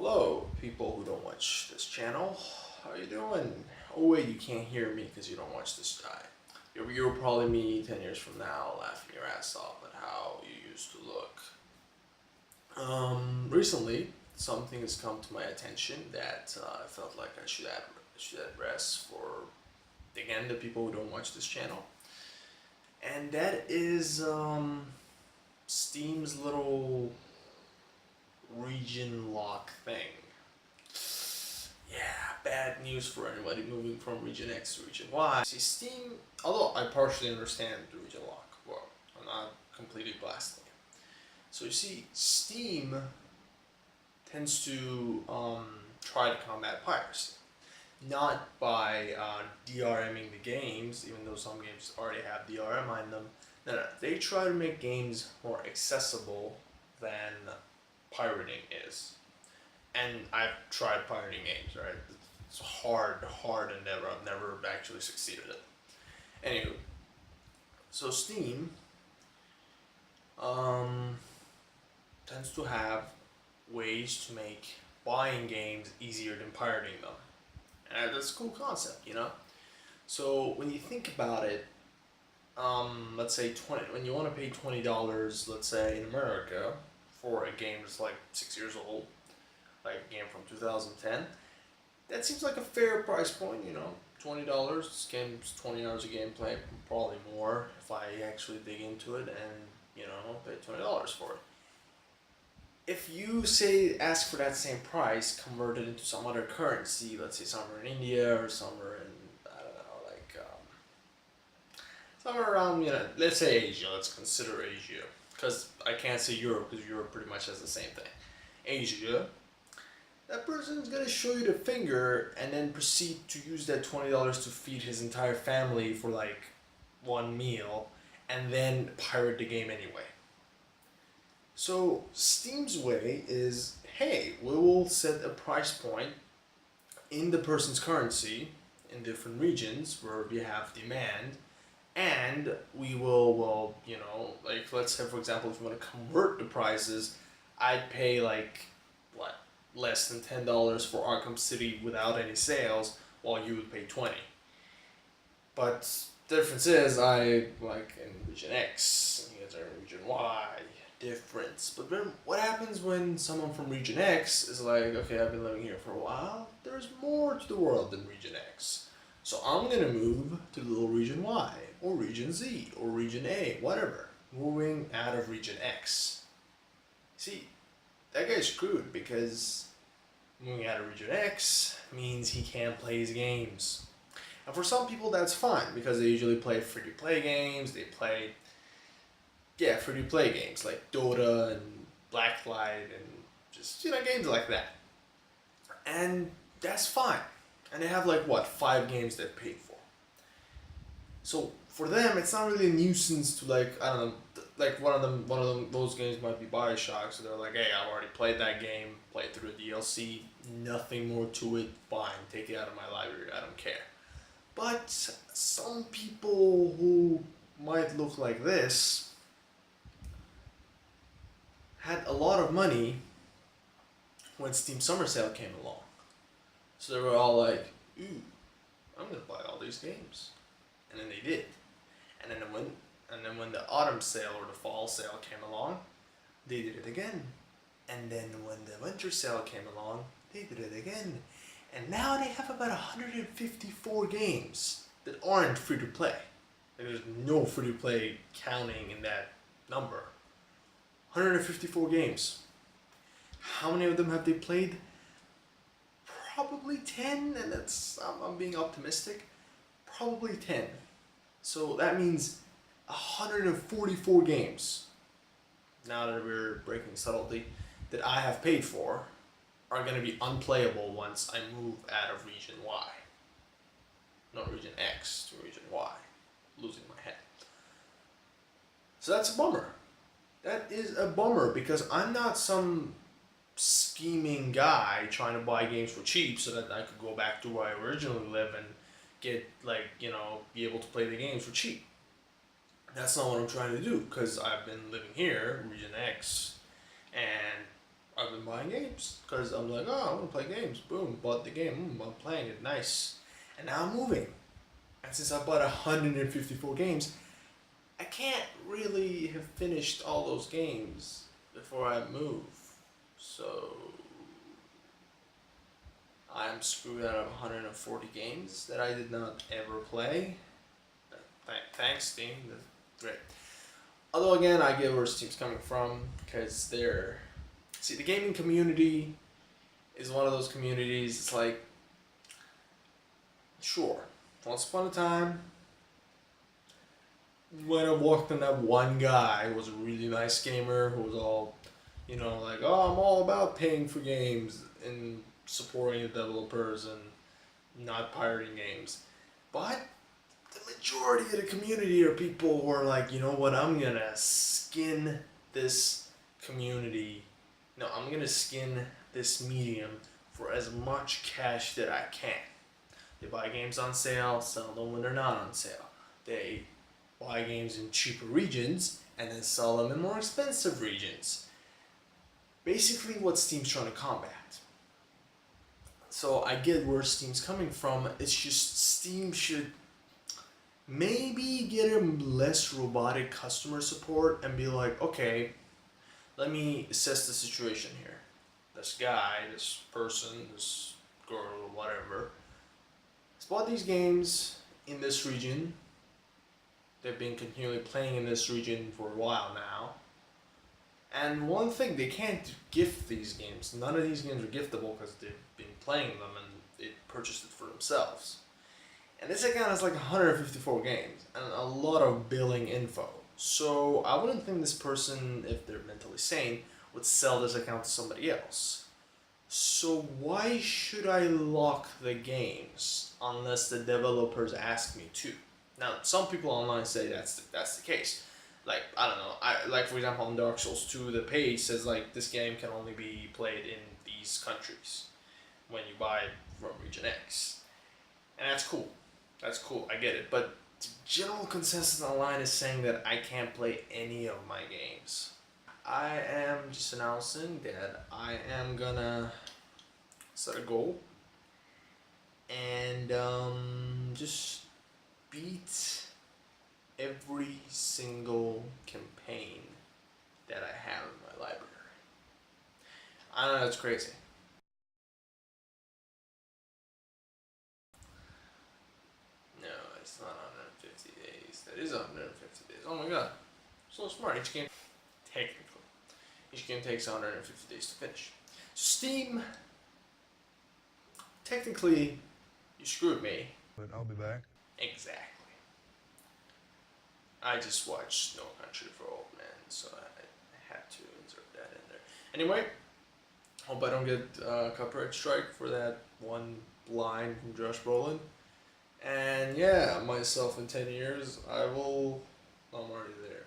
Hello, people who don't watch this channel. How you doing? Oh wait, you can't hear me because you don't watch this guy. You're probably me 10 years from now laughing your ass off at how you used to look. Recently, something has come to my attention that I felt like I should address for, again, the people who don't watch this channel. And that is Steam's little region lock thing. Yeah, bad news for anybody moving from region X to region Y. See, Steam, although I partially understand the region lock, well, I'm not completely blasting it. So you see, Steam tends to try to combat piracy. Not by DRMing the games, even though some games already have DRM on them. No, they try to make games more accessible than pirating is. And I've tried pirating games, right? It's a hard endeavor. I've never actually succeeded at it. Anywho, so Steam tends to have ways to make buying games easier than pirating them. And that's a cool concept, you know? So when you think about it, let's say when you want to pay $20, let's say in America, for a game that's like 6 years old, like a game from 2010, that seems like a fair price point, you know, $20. This game's 20 hours of gameplay, probably more if I actually dig into it and, you know, pay $20 for it. If you ask for that same price, convert it into some other currency, let's say somewhere in India or somewhere in, I don't know, like, somewhere around, you know, let's say Asia, let's consider Asia, because I can't say Europe, because Europe pretty much has the same thing. Asia, that person is going to show you the finger and then proceed to use that $20 to feed his entire family for like one meal and then pirate the game anyway. So Steam's way is, hey, we will set a price point in the person's currency in different regions where we have demand, and we will, well, you know, like let's say for example, if you want to convert the prices, I'd pay like, what, less than $10 for Arkham City without any sales, while you would pay 20. But the difference is, I like in region X, and you guys are in region Y. Difference. But then what happens when someone from region X is like, okay, I've been living here for a while, there's more to the world than region X. So I'm gonna move to little region Y, or region Z, or region A, whatever. Moving out of region X. See, that guy's screwed because moving out of region X means he can't play his games. And for some people that's fine, because they usually play free-to-play games, they play free-to-play games like Dota and Blacklight and just, you know, games like that. And that's fine. And they have like, what, 5 games they've paid for. So for them, it's not really a nuisance to, like, I don't know, like one of them, those games might be Bioshock, so they're like, hey, I've already played that game, played through the DLC, nothing more to it, fine, take it out of my library, I don't care. But some people who might look like this had a lot of money when Steam Summer Sale came along. So they were all like, ooh, I'm gonna buy all these games. And then they did. And then when the autumn sale or the fall sale came along, they did it again. And then when the winter sale came along, they did it again. And now they have about 154 games that aren't free to play. There's no free to play counting in that number. 154 games. How many of them have they played? Probably 10, and I'm being optimistic. Probably 10. So that means 144 games, now that we're breaking subtlety, that I have paid for are going to be unplayable once I move out of region Y. Not region X to region Y. Losing my head. So that's a bummer. That is a bummer, because I'm not some scheming guy trying to buy games for cheap so that I could go back to where I originally live and get, like, you know, be able to play the games for cheap. That's not what I'm trying to do, because I've been living here, region X, and I've been buying games because I'm like, oh, I want to play games. Boom, bought the game. I'm playing it. Nice. And now I'm moving. And since I bought 154 games, I can't really have finished all those games before I move. So I'm screwed out of 140 games that I did not ever play. Thanks, Steam. That's great. Although again, I get where Steam's coming from because the gaming community is one of those communities. It's like, sure, once upon a time, when I walked in, that one guy who was a really nice gamer who was all, like, oh, I'm all about paying for games and supporting the developers and not pirating games. But the majority of the community are people who are like, you know what, I'm gonna skin this community. No, I'm gonna skin this medium for as much cash that I can. They buy games on sale, sell them when they're not on sale. They buy games in cheaper regions and then sell them in more expensive regions. Basically what Steam's trying to combat. So I get where Steam's coming from. It's just Steam should maybe get a less robotic customer support and be like, okay, let me assess the situation here. This guy, this person, this girl, whatever, has bought these games in this region. They've been continually playing in this region for a while now. And one thing, they can't gift these games. None of these games are giftable because they've been playing them and they purchased it for themselves. And this account has like 154 games and a lot of billing info. So I wouldn't think this person, if they're mentally sane, would sell this account to somebody else. So why should I lock the games unless the developers ask me to? Now, some people online say that's the case. Like, I don't know, like for example on Dark Souls 2, the page says like this game can only be played in these countries when you buy it from Region X. And that's cool. That's cool, I get it. But the general consensus online is saying that I can't play any of my games. I am just announcing that I am gonna set a goal and just beat every single campaign that I have in my library. I know that's crazy. No, it's not 150 days. That is 150 days. Oh my god. So smart. Each game takes 150 days to finish. Steam, technically, you screwed me. But I'll be back. Exactly. I just watched No Country for Old Men, so I had to insert that in there. Anyway, hope I don't get a copyright strike for that one line from Josh Brolin. And yeah, myself in 10 years, I'm already there.